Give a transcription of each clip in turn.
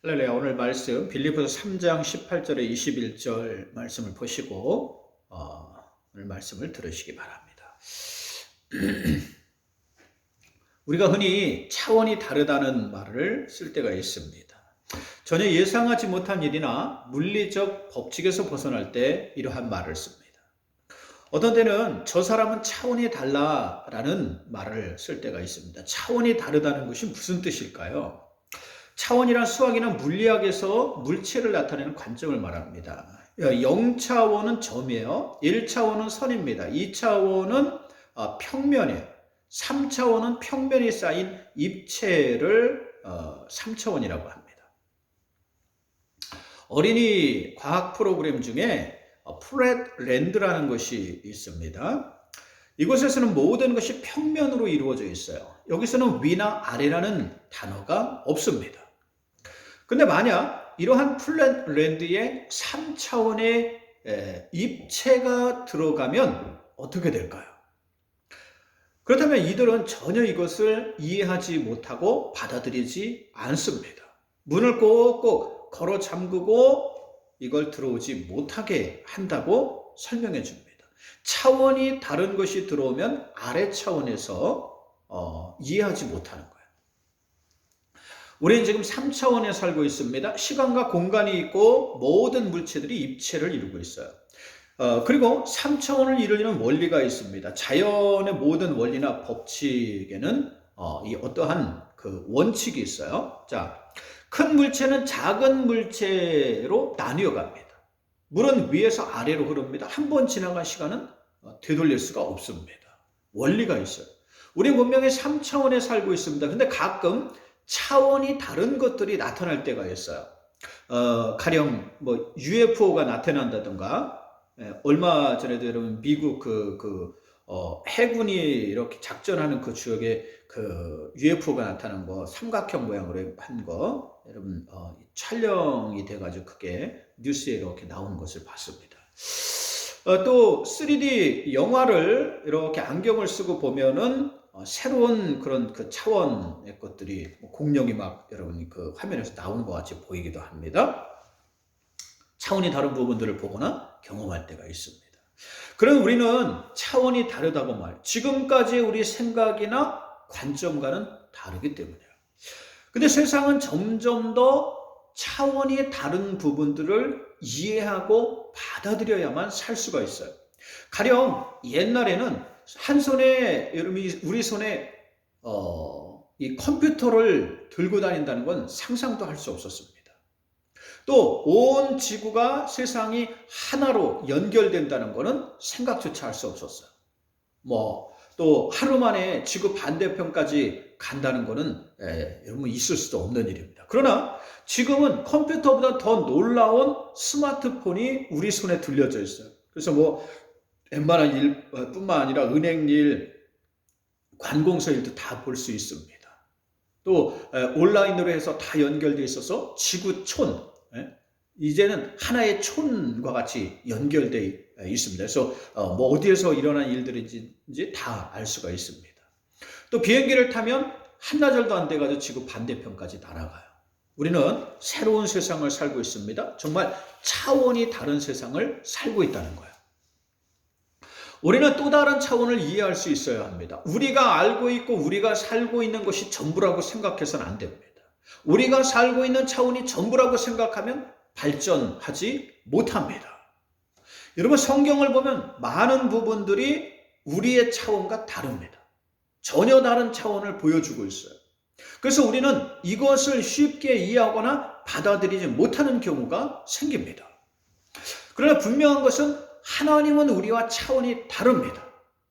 할렐루야. 오늘 말씀 빌립보서 3장 18절에 21절 말씀을 보시고 오늘 말씀을 들으시기 바랍니다. 우리가 흔히 차원이 다르다는 말을 쓸 때가 있습니다. 전혀 예상하지 못한 일이나 물리적 법칙에서 벗어날 때 이러한 말을 씁니다. 어떤 때는 저 사람은 차원이 달라라는 말을 쓸 때가 있습니다. 차원이 다르다는 것이 무슨 뜻일까요? 차원이란 수학이나 물리학에서 물체를 나타내는 관점을 말합니다. 0차원은 점이에요. 1차원은 선입니다. 2차원은 평면이에요. 3차원은 평면이 쌓인 입체를 3차원이라고 합니다. 어린이 과학 프로그램 중에 플랫랜드라는 것이 있습니다. 이곳에서는 모든 것이 평면으로 이루어져 있어요. 여기서는 위나 아래라는 단어가 없습니다. 근데 만약 이러한 플랫랜드에 3차원의 입체가 들어가면 어떻게 될까요? 그렇다면 이들은 전혀 이것을 이해하지 못하고 받아들이지 않습니다. 문을 꼭꼭 걸어 잠그고 이걸 들어오지 못하게 한다고 설명해 줍니다. 차원이 다른 것이 들어오면 아래 차원에서 이해하지 못하는 거예요. 우리는 지금 3차원에 살고 있습니다. 시간과 공간이 있고 모든 물체들이 입체를 이루고 있어요. 그리고 3차원을 이루는 원리가 있습니다. 자연의 모든 원리나 법칙에는 이 어떠한 그 원칙이 있어요. 자, 큰 물체는 작은 물체로 나뉘어 갑니다. 물은 위에서 아래로 흐릅니다. 한 번 지나간 시간은 되돌릴 수가 없습니다. 원리가 있어요. 우리 문명의 3차원에 살고 있습니다. 근데 가끔 차원이 다른 것들이 나타날 때가 있어요. 가령 뭐 UFO가 나타난다든가, 얼마 전에도 여러분 미국 해군이 이렇게 작전하는 그 지역에 그 UFO가 나타난 거, 삼각형 모양으로 한 거, 여러분 촬영이 돼가지고 그게 뉴스에 이렇게 나오는 것을 봤습니다. 또 3D 영화를 이렇게 안경을 쓰고 보면은 새로운 그런 그 차원의 것들이 공룡이 막 여러분이 그 화면에서 나오는 것 같이 보이기도 합니다. 차원이 다른 부분들을 보거나 경험할 때가 있습니다. 그럼 우리는 차원이 다르다고 말. 지금까지 우리 생각이나 관점과는 다르기 때문이에요. 근데 세상은 점점 더 차원이 다른 부분들을 이해하고 받아들여야만 살 수가 있어요. 가령 옛날에는 한 손에 여러분이 우리 손에 이 컴퓨터를 들고 다닌다는 건 상상도 할 수 없었습니다. 또 온 지구가 세상이 하나로 연결된다는 것은 생각조차 할 수 없었어요. 또 하루 만에 지구 반대편까지 간다는 것은 여러분 있을 수도 없는 일입니다. 그러나 지금은 컴퓨터보다 더 놀라운 스마트폰이 우리 손에 들려져 있어요. 그래서 웬만한 일뿐만 아니라 은행 일, 관공서 일도 다 볼 수 있습니다. 또 온라인으로 해서 다 연결되어 있어서 지구촌, 이제는 하나의 촌과 같이 연결되어 있습니다. 그래서 어디에서 일어난 일들인지 다 알 수가 있습니다. 또 비행기를 타면 한나절도 안 돼가지고 지구 반대편까지 날아가요. 우리는 새로운 세상을 살고 있습니다. 정말 차원이 다른 세상을 살고 있다는 거예요. 우리는 또 다른 차원을 이해할 수 있어야 합니다. 우리가 알고 있고 우리가 살고 있는 것이 전부라고 생각해서는 안 됩니다. 우리가 살고 있는 차원이 전부라고 생각하면 발전하지 못합니다. 여러분, 성경을 보면 많은 부분들이 우리의 차원과 다릅니다. 전혀 다른 차원을 보여주고 있어요. 그래서 우리는 이것을 쉽게 이해하거나 받아들이지 못하는 경우가 생깁니다. 그러나 분명한 것은 하나님은 우리와 차원이 다릅니다.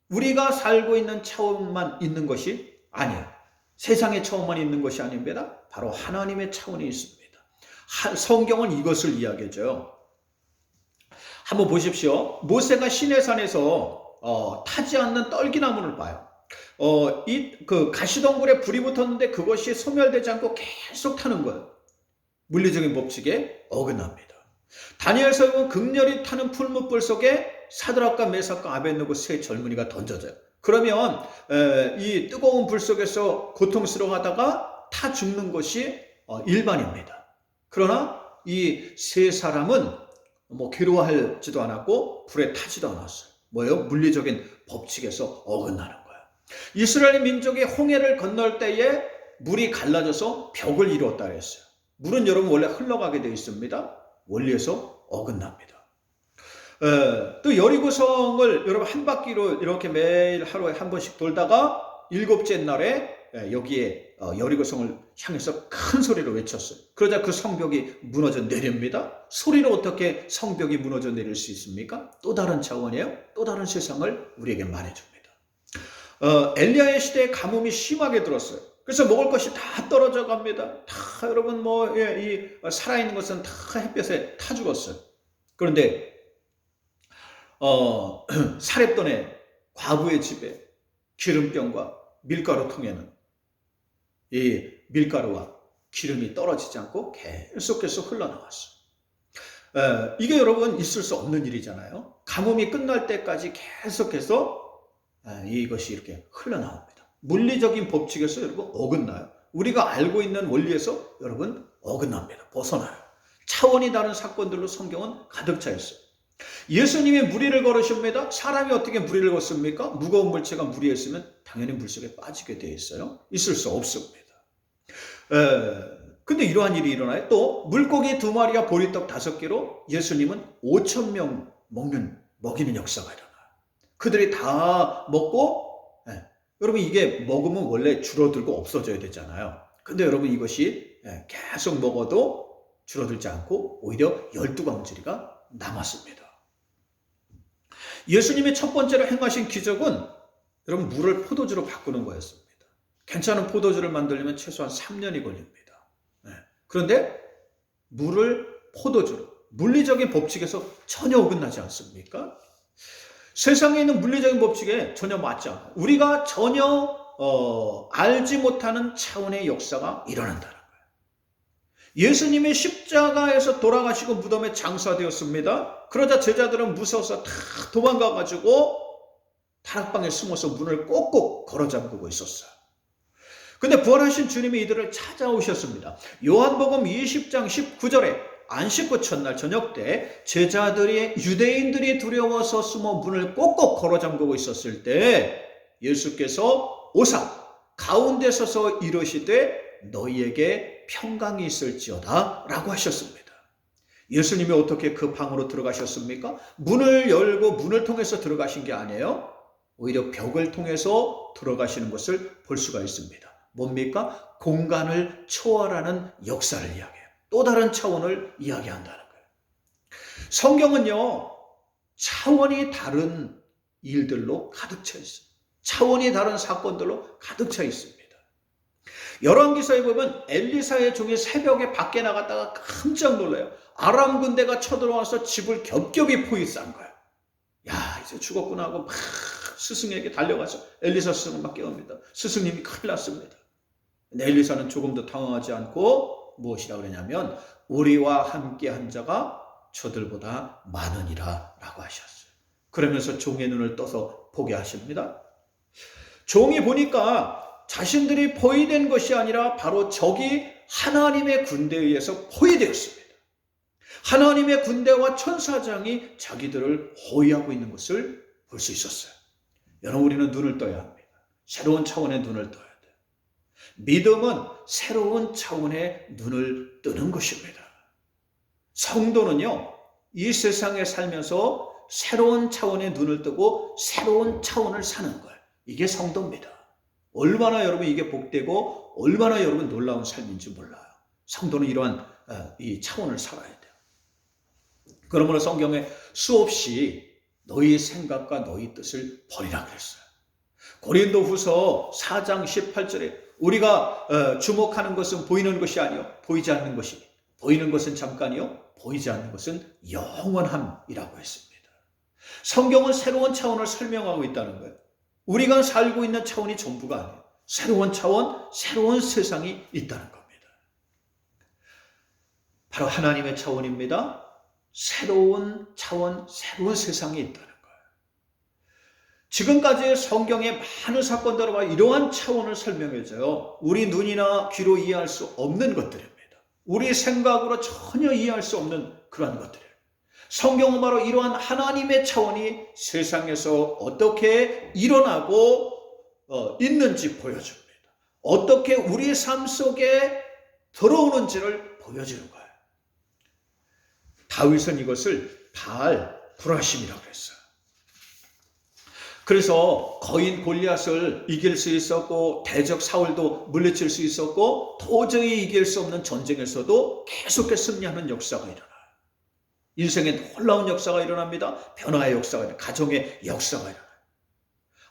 우리가 살고 있는 차원만 있는 것이 아니에요. 세상의 차원만 있는 것이 아닙니다. 바로 하나님의 차원이 있습니다. 성경은 이것을 이야기해줘요. 한번 보십시오. 모세가 시내산에서 타지 않는 떨기나무를 봐요. 그 가시덩굴에 불이 붙었는데 그것이 소멸되지 않고 계속 타는 거예요. 물리적인 법칙에 어긋납니다. 다니엘서는 극렬히 타는 풀무불 속에 사드락과 메삭과 아벳느고 세 젊은이가 던져져요. 그러면 이 뜨거운 불 속에서 고통스러워하다가 타 죽는 것이 일반입니다. 그러나 이 세 사람은 뭐 괴로워하지도 않았고 불에 타지도 않았어요. 뭐예요? 물리적인 법칙에서 어긋나는 거예요. 이스라엘 민족이 홍해를 건널 때에 물이 갈라져서 벽을 이루었다 했어요. 물은 여러분 원래 흘러가게 되어 있습니다. 원리에서 어긋납니다. 또 여리고성을 여러분 한 바퀴로 이렇게 매일 하루에 한 번씩 돌다가 일곱째 날에 여기에 여리고성을 향해서 큰 소리로 외쳤어요. 그러자 그 성벽이 무너져 내립니다. 소리로 어떻게 성벽이 무너져 내릴 수 있습니까? 또 다른 차원이에요. 또 다른 세상을 우리에게 말해줍니다. 엘리야의 시대에 가뭄이 심하게 들었어요. 그래서 먹을 것이 다 떨어져 갑니다. 다 여러분 이 살아있는 것은 다 햇볕에 타 죽었어요. 그런데 사렙돈의 과부의 집에 기름병과 밀가루 통에는 이 밀가루와 기름이 떨어지지 않고 계속해서 흘러나왔어요. 이게 여러분 있을 수 없는 일이잖아요. 가뭄이 끝날 때까지 계속해서 이것이 이렇게 흘러나옵니다. 물리적인 법칙에서 여러분 어긋나요. 우리가 알고 있는 원리에서 여러분 어긋납니다. 벗어나요. 차원이 다른 사건들로 성경은 가득 차 있어요. 예수님이 무리를 걸으십니다. 사람이 어떻게 무리를 걷습니까? 무거운 물체가 무리에 있으면 당연히 물속에 빠지게 되어 있어요. 있을 수 없습니다. 근데 이러한 일이 일어나요. 또 물고기 2마리와 보리떡 5개로 예수님은 5,000명 먹이는 역사가 일어나요. 그들이 다 먹고 여러분 이게 먹으면 원래 줄어들고 없어져야 되잖아요. 근데 여러분 이것이 계속 먹어도 줄어들지 않고 오히려 12광주리가 남았습니다. 예수님이 첫 번째로 행하신 기적은 여러분 물을 포도주로 바꾸는 거였습니다. 괜찮은 포도주를 만들려면 최소한 3년이 걸립니다. 그런데 물을 포도주로, 물리적인 법칙에서 전혀 어긋나지 않습니까? 세상에 있는 물리적인 법칙에 전혀 맞지 않아요. 우리가 전혀 알지 못하는 차원의 역사가 일어난다는 거예요. 예수님이 십자가에서 돌아가시고 무덤에 장사되었습니다. 그러자 제자들은 무서워서 다 도망가가지고 다락방에 숨어서 문을 꼭꼭 걸어 잠그고 있었어요. 근데 부활하신 주님이 이들을 찾아오셨습니다. 요한복음 20장 19절에 안식구 첫날 저녁 때 제자들이 유대인들이 두려워서 숨어 문을 꼭꼭 걸어 잠그고 있었을 때 예수께서 오사 가운데 서서 이르시되 너희에게 평강이 있을지어다 라고 하셨습니다. 예수님이 어떻게 그 방으로 들어가셨습니까? 문을 열고 문을 통해서 들어가신 게 아니에요. 오히려 벽을 통해서 들어가시는 것을 볼 수가 있습니다. 뭡니까? 공간을 초월하는 역사를 이야기해요. 또 다른 차원을 이야기한다는 거예요. 성경은요, 차원이 다른 일들로 가득 차 있어요. 차원이 다른 사건들로 가득 차 있습니다. 열왕기서에 보면 엘리사의 종이 새벽에 밖에 나갔다가 깜짝 놀라요. 아람 군대가 쳐들어와서 집을 겹겹이 포위한 거예요. 야, 이제 죽었구나 하고 막 스승에게 달려가서 엘리사 스승을 막 깨웁니다. 스승님이 큰일 났습니다. 근데 엘리사는 조금도 당황하지 않고 무엇이라고 그러냐면 우리와 함께 한 자가 저들보다 많으니라 라고 하셨어요. 그러면서 종의 눈을 떠서 보게 하십니다. 종이 보니까 자신들이 포위된 것이 아니라 바로 적이 하나님의 군대에 의해서 포위되었습니다. 하나님의 군대와 천사장이 자기들을 호위하고 있는 것을 볼 수 있었어요. 여러분, 우리는 눈을 떠야 합니다. 새로운 차원의 눈을 떠야 돼요. 믿음은 새로운 차원의 눈을 뜨는 것입니다. 성도는요, 이 세상에 살면서 새로운 차원의 눈을 뜨고 새로운 차원을 사는 거예요. 이게 성도입니다. 얼마나 여러분 이게 복되고 얼마나 여러분 놀라운 삶인지 몰라요. 성도는 이러한 이 차원을 살아야 돼요. 그러므로 성경에 수없이 너희 생각과 너희 뜻을 버리라 그랬어요. 고린도후서 4장 18절에 우리가 주목하는 것은 보이는 것이 아니요 보이지 않는 것이, 보이는 것은 잠깐이요 보이지 않는 것은 영원함이라고 했습니다. 성경은 새로운 차원을 설명하고 있다는 거예요. 우리가 살고 있는 차원이 전부가 아니에요. 새로운 차원, 새로운 세상이 있다는 겁니다. 바로 하나님의 차원입니다. 새로운 차원, 새로운 세상이 있다는 거예요. 지금까지의 성경의 많은 사건들과 이러한 차원을 설명해줘요. 우리 눈이나 귀로 이해할 수 없는 것들입니다. 우리 생각으로 전혀 이해할 수 없는 그러한 것들이에요. 성경은 바로 이러한 하나님의 차원이 세상에서 어떻게 일어나고 있는지 보여줍니다. 어떻게 우리 삶 속에 들어오는지를 보여주는 거예요. 다윗은 이것을 바알 불화심이라고 했어요. 그래서 거인 골리앗을 이길 수 있었고 대적 사울도 물리칠 수 있었고 도저히 이길 수 없는 전쟁에서도 계속해서 승리하는 역사가 일어나요. 인생에 놀라운 역사가 일어납니다. 변화의 역사가 일어나요. 가정의 역사가 일어나요.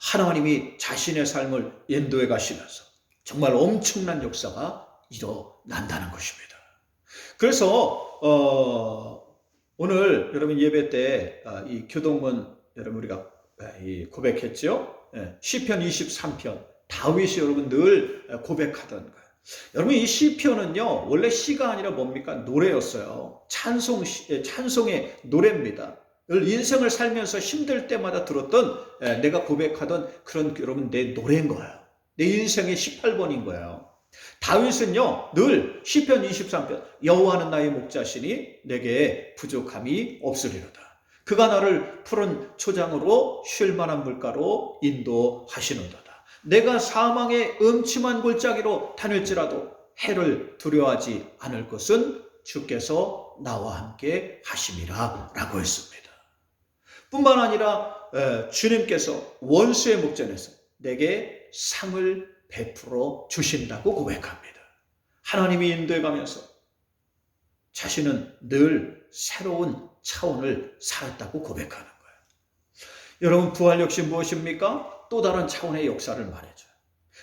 하나님이 자신의 삶을 인도해 가시면서 정말 엄청난 역사가 일어난다는 것입니다. 그래서 오늘 여러분 예배 때 이 교동문 여러분 우리가 고백했죠. 시편 23편 다윗이 여러분 늘 고백하던 거예요. 여러분 이 시편은요 원래 시가 아니라 뭡니까? 노래였어요. 찬송의 노래입니다. 인생을 살면서 힘들 때마다 들었던 내가 고백하던 그런 여러분 내 노래인 거예요. 내 인생의 18번인 거예요. 다윗은요 늘 시편 23편 여호와는 나의 목자시니 내게 부족함이 없으리로다. 그가 나를 푸른 초장으로 쉴 만한 물가로 인도하시는도다. 내가 사망의 음침한 골짜기로 다닐지라도 해를 두려워하지 않을 것은 주께서 나와 함께 하심이라 라고 했습니다. 뿐만 아니라 주님께서 원수의 목전에서 내게 상을 베풀어 주신다고 고백합니다. 하나님이 인도해가면서 자신은 늘 새로운 차원을 살았다고 고백하는 거예요. 여러분 부활 역시 무엇입니까? 또 다른 차원의 역사를 말해줘요.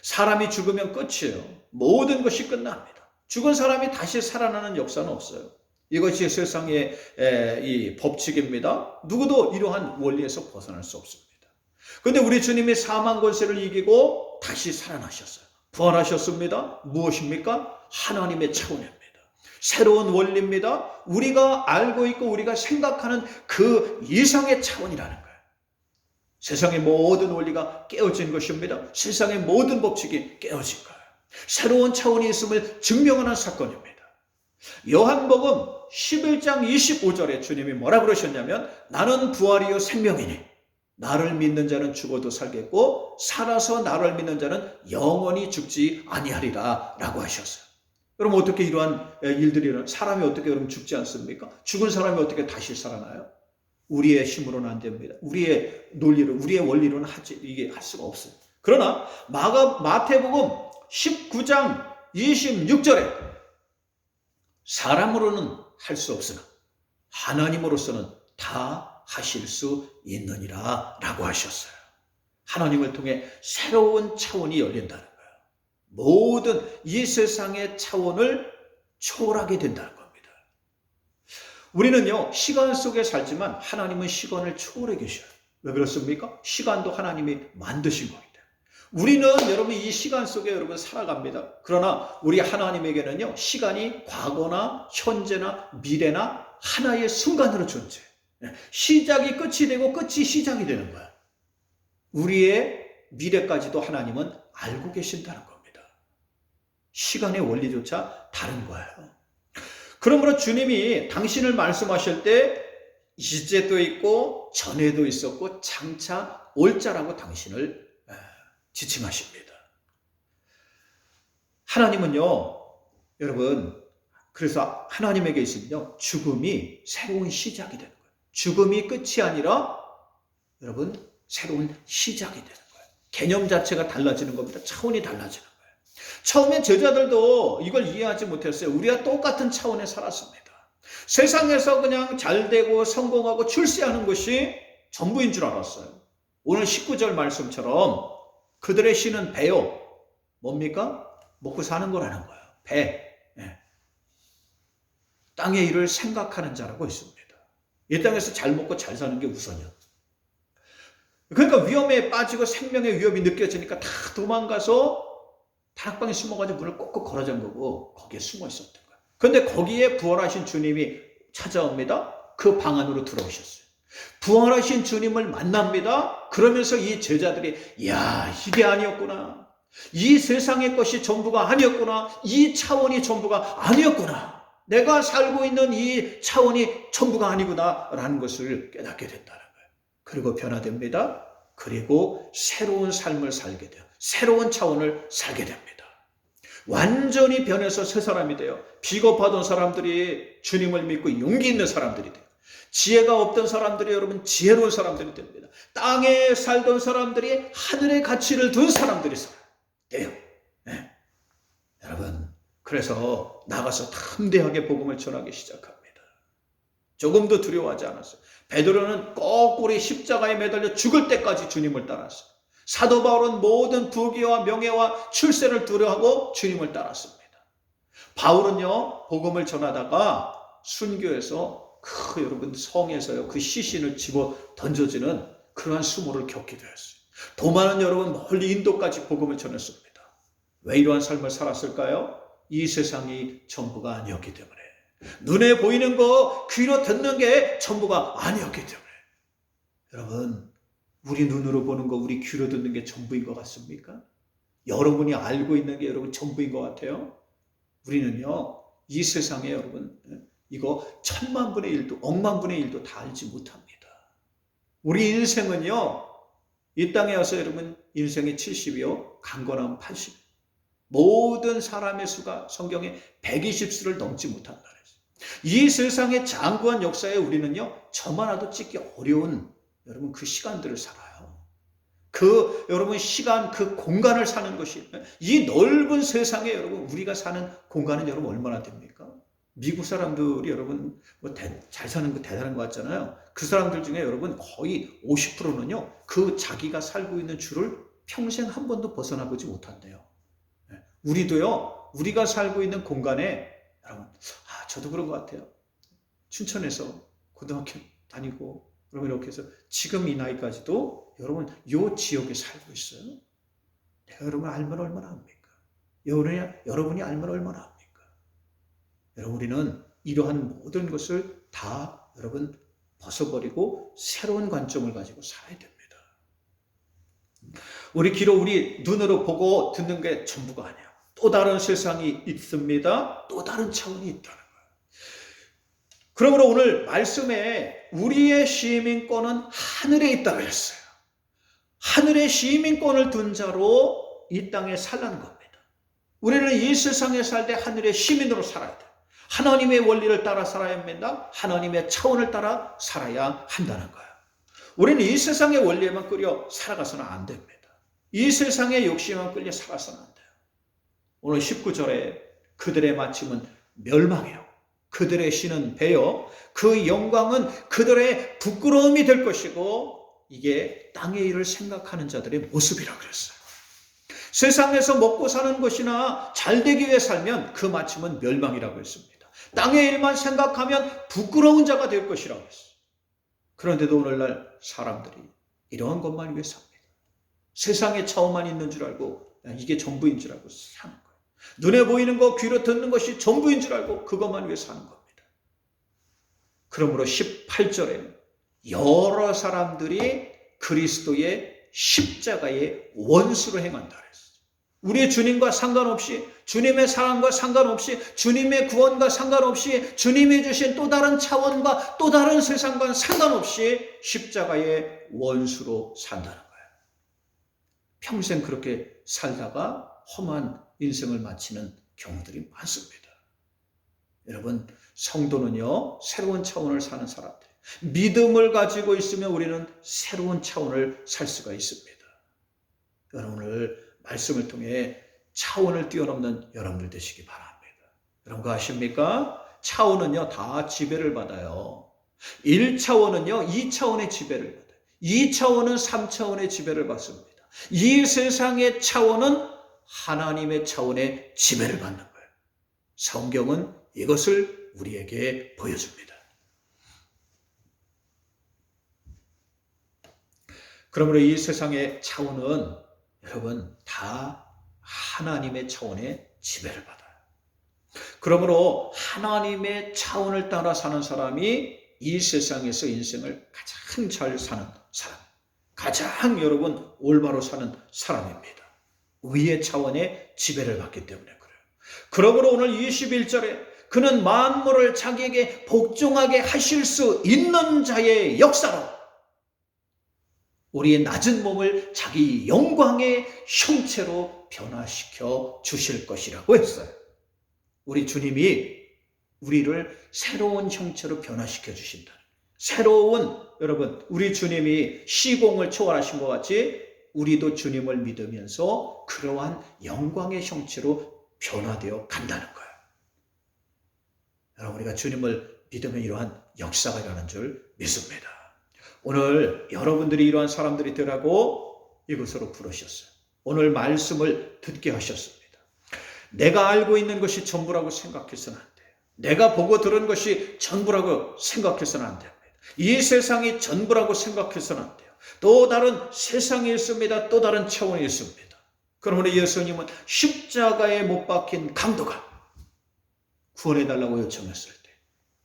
사람이 죽으면 끝이에요. 모든 것이 끝납니다. 죽은 사람이 다시 살아나는 역사는 없어요. 이것이 세상의 이 법칙입니다. 누구도 이러한 원리에서 벗어날 수 없습니다. 그런데 우리 주님이 사망 권세를 이기고 다시 살아나셨어요. 부활하셨습니다. 무엇입니까? 하나님의 차원입니다. 새로운 원리입니다. 우리가 알고 있고 우리가 생각하는 그 이상의 차원이라는 거예요. 세상의 모든 원리가 깨어진 것입니다. 세상의 모든 법칙이 깨어진 거예요. 새로운 차원이 있음을 증명하는 사건입니다. 요한복음 11장 25절에 주님이 뭐라 그러셨냐면 나는 부활이요 생명이니 나를 믿는 자는 죽어도 살겠고 살아서 나를 믿는 자는 영원히 죽지 아니하리라 라고 하셨어요. 여러분 어떻게 이러한 일들이 일어나요? 사람이 어떻게 여러분 죽지 않습니까? 죽은 사람이 어떻게 다시 살아나요? 우리의 힘으로는 안 됩니다. 우리의 논리로, 우리의 원리로는 이게 할 수가 없어요. 그러나 마태복음 19장 26절에 사람으로는 할 수 없으나 하나님으로서는 다 하실 수 있느니라 라고 하셨어요. 하나님을 통해 새로운 차원이 열린다는 거예요. 모든 이 세상의 차원을 초월하게 된다는 겁니다. 우리는요 시간 속에 살지만 하나님은 시간을 초월해 계셔요. 왜 그렇습니까? 시간도 하나님이 만드신 거기 때문에. 우리는 여러분 이 시간 속에 여러분 살아갑니다. 그러나 우리 하나님에게는요 시간이 과거나 현재나 미래나 하나의 순간으로 존재해요. 시작이 끝이 되고 끝이 시작이 되는 거야. 우리의 미래까지도 하나님은 알고 계신다는 겁니다. 시간의 원리조차 다른 거예요. 그러므로 주님이 당신을 말씀하실 때 이제도 있고 전에도 있었고 장차 올 자라고 당신을 지칭하십니다. 하나님은요 여러분 그래서 하나님에게 있으면요 죽음이 새로운 시작이 되는 거예요. 죽음이 끝이 아니라 여러분 새로운 시작이 되는 거예요. 개념 자체가 달라지는 겁니다. 차원이 달라지는 거예요. 처음엔 제자들도 이걸 이해하지 못했어요. 우리와 똑같은 차원에 살았습니다. 세상에서 그냥 잘되고 성공하고 출세하는 것이 전부인 줄 알았어요. 오늘 19절 말씀처럼 그들의 신은 배요. 뭡니까? 먹고 사는 거라는 거예요. 배. 땅의 일을 생각하는 자라고 있습니다. 이 땅에서 잘 먹고 잘 사는 게 우선이야. 그러니까 위험에 빠지고 생명의 위협이 느껴지니까 다 도망가서 다락방에 숨어가지고 문을 꼭꼭 걸어 잠그고 거기에 숨어 있었던 거예요. 그런데 거기에 부활하신 주님이 찾아옵니다. 그 방 안으로 들어오셨어요. 부활하신 주님을 만납니다. 그러면서 이 제자들이 야 이게 아니었구나. 이 세상의 것이 전부가 아니었구나. 이 차원이 전부가 아니었구나. 내가 살고 있는 이 차원이 전부가 아니구나 라는 것을 깨닫게 된다는 거예요. 그리고 변화됩니다. 그리고 새로운 삶을 살게 돼요. 새로운 차원을 살게 됩니다. 완전히 변해서 새 사람이 돼요. 비겁하던 사람들이 주님을 믿고 용기 있는 사람들이 돼요. 지혜가 없던 사람들이 여러분 지혜로운 사람들이 됩니다. 땅에 살던 사람들이 하늘의 가치를 둔 사람들이 돼요. 네. 여러분, 그래서 나가서 담대하게 복음을 전하기 시작합니다. 조금도 두려워하지 않았어요. 베드로는 거꾸로 십자가에 매달려 죽을 때까지 주님을 따랐어요. 사도 바울은 모든 부귀와 명예와 출세를 두려워하고 주님을 따랐습니다. 바울은요, 복음을 전하다가 순교해서 여러분 성에서요, 그 시신을 집어 던져지는 그러한 수모를 겪기도 했어요. 도마는 여러분 멀리 인도까지 복음을 전했습니다. 왜 이러한 삶을 살았을까요? 이 세상이 전부가 아니었기 때문에. 눈에 보이는 거, 귀로 듣는 게 전부가 아니었기 때문에. 여러분, 우리 눈으로 보는 거, 우리 귀로 듣는 게 전부인 것 같습니까? 여러분이 알고 있는 게 여러분 전부인 것 같아요? 우리는요, 이 세상에 여러분, 이거 1000만분의 1도, 억만분의 1도 다 알지 못합니다. 우리 인생은요, 이 땅에 와서 여러분, 인생의 70이요, 강건하면 80. 모든 사람의 수가 성경에 120수를 넘지 못한다 그랬어요. 이 세상의 장구한 역사에 우리는요, 점 하나도 찍기 어려운 여러분 그 시간들을 살아요. 여러분 시간, 그 공간을 사는 것이, 이 넓은 세상에 여러분 우리가 사는 공간은 여러분 얼마나 됩니까? 미국 사람들이 여러분 잘 사는 거 대단한 것 같잖아요. 그 사람들 중에 여러분 거의 50%는요, 그 자기가 살고 있는 주를 평생 한 번도 벗어나 보지 못한대요. 우리도요, 우리가 살고 있는 공간에 여러분, 저도 그런 것 같아요. 춘천에서 고등학교 다니고, 그러면 이렇게 해서 지금 이 나이까지도 여러분 요 지역에 살고 있어요. 내가 여러분 알면 얼마나 합니까? 여러분이 알면 얼마나 합니까? 여러분, 우리는 이러한 모든 것을 다 여러분 벗어버리고 새로운 관점을 가지고 살아야 됩니다. 우리 귀로, 우리 눈으로 보고 듣는 게 전부가 아니야. 또 다른 세상이 있습니다. 또 다른 차원이 있다는 거예요. 그러므로 오늘 말씀에 우리의 시민권은 하늘에 있다고 했어요. 하늘의 시민권을 둔 자로 이 땅에 살라는 겁니다. 우리는 이 세상에 살 때 하늘의 시민으로 살아야 돼요. 하나님의 원리를 따라 살아야 합니다. 하나님의 차원을 따라 살아야 한다는 거예요. 우리는 이 세상의 원리에만 끌려 살아가서는 안 됩니다. 이 세상의 욕심에만 끌려 살아서는 안 돼요. 오늘 19절에 그들의 마침은 멸망이요, 그들의 신은 배요, 그 영광은 그들의 부끄러움이 될 것이고, 이게 땅의 일을 생각하는 자들의 모습이라고 그랬어요. 세상에서 먹고 사는 것이나 잘되기 위해 살면 그 마침은 멸망이라고 했습니다. 땅의 일만 생각하면 부끄러운 자가 될 것이라고 했어요. 그런데도 오늘날 사람들이 이러한 것만 위해 삽니다. 세상의 차원만 있는 줄 알고, 이게 전부인 줄 알고 사는 거예요. 눈에 보이는 거, 귀로 듣는 것이 전부인 줄 알고 그것만 위해 사는 겁니다. 그러므로 18절에 여러 사람들이 그리스도의 십자가의 원수로 행한다 그랬어요. 우리 주님과 상관없이, 주님의 사랑과 상관없이, 주님의 구원과 상관없이, 주님이 주신 또 다른 차원과 또 다른 세상과 상관없이 십자가의 원수로 산다는 거예요. 평생 그렇게 살다가 험한 인생을 마치는 경우들이 많습니다. 여러분, 성도는요, 새로운 차원을 사는 사람들, 믿음을 가지고 있으면 우리는 새로운 차원을 살 수가 있습니다. 여러분, 오늘 말씀을 통해 차원을 뛰어넘는 여러분들 되시기 바랍니다. 여러분, 그거 아십니까? 차원은요, 다 지배를 받아요. 1차원은요, 2차원의 지배를 받아요. 2차원은 3차원의 지배를 받습니다. 이 세상의 차원은 하나님의 차원의 지배를 받는 거예요. 성경은 이것을 우리에게 보여줍니다. 그러므로 이 세상의 차원은 여러분 다 하나님의 차원의 지배를 받아요. 그러므로 하나님의 차원을 따라 사는 사람이 이 세상에서 인생을 가장 잘 사는 사람, 가장 여러분 올바로 사는 사람입니다. 위의 차원의 지배를 받기 때문에 그래요. 그러므로 오늘 21절에 그는 만물을 자기에게 복종하게 하실 수 있는 자의 역사로 우리의 낮은 몸을 자기 영광의 형체로 변화시켜 주실 것이라고 했어요. 우리 주님이 우리를 새로운 형체로 변화시켜 주신다. 여러분, 우리 주님이 시공을 초월하신 것 같이 우리도 주님을 믿으면서 그러한 영광의 형체로 변화되어 간다는 거예요. 여러분, 우리가 주님을 믿으면 이러한 역사가 일어나는 줄 믿습니다. 오늘 여러분들이 이러한 사람들이 되라고 이곳으로 부르셨어요. 오늘 말씀을 듣게 하셨습니다. 내가 알고 있는 것이 전부라고 생각해서는 안 돼요. 내가 보고 들은 것이 전부라고 생각해서는 안 됩니다. 이 세상이 전부라고 생각해서는 안 돼요. 또 다른 세상이 있습니다. 또 다른 차원이 있습니다. 그러므로 예수님은 십자가에 못 박힌 강도가 구원해달라고 요청했을 때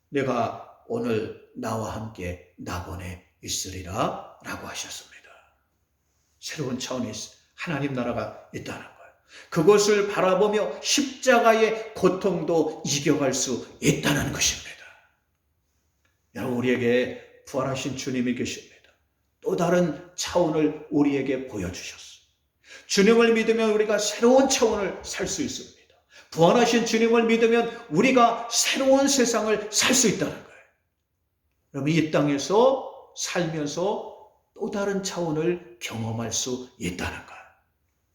내가 오늘 나와 함께 낙원에 있으리라 라고 하셨습니다. 새로운 차원이 하나님 나라가 있다는 거예요. 그것을 바라보며 십자가의 고통도 이겨갈 수 있다는 것입니다. 여러분, 우리에게 부활하신 주님이 계십니다. 또 다른 차원을 우리에게 보여주셨어요. 주님을 믿으면 우리가 새로운 차원을 살 수 있습니다. 부활하신 주님을 믿으면 우리가 새로운 세상을 살 수 있다는 거예요. 그러면 이 땅에서 살면서 또 다른 차원을 경험할 수 있다는 거예요.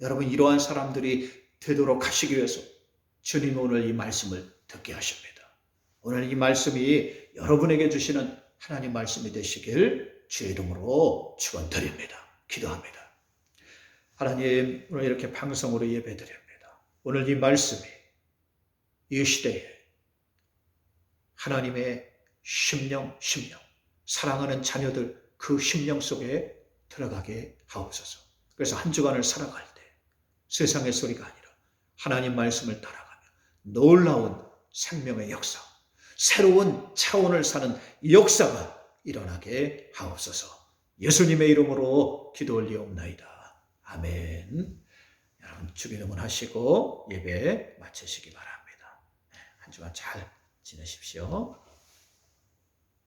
여러분, 이러한 사람들이 되도록 하시기 위해서 주님이 오늘 이 말씀을 듣게 하십니다. 오늘 이 말씀이 여러분에게 주시는 하나님 말씀이 되시길 주의 이름으로 축원드립니다. 기도합니다. 하나님, 오늘 이렇게 방송으로 예배드립니다. 오늘 이 말씀이 이 시대에 하나님의 심령, 사랑하는 자녀들 그 심령 속에 들어가게 하옵소서. 그래서 한 주간을 살아갈 때 세상의 소리가 아니라 하나님 말씀을 따라가며 놀라운 생명의 역사, 새로운 차원을 사는 역사가 일어나게 하옵소서. 예수님의 이름으로 기도 올리옵나이다. 아멘. 여러분, 주기 응원하시고 예배 마치시기 바랍니다. 한 주간 잘 지내십시오.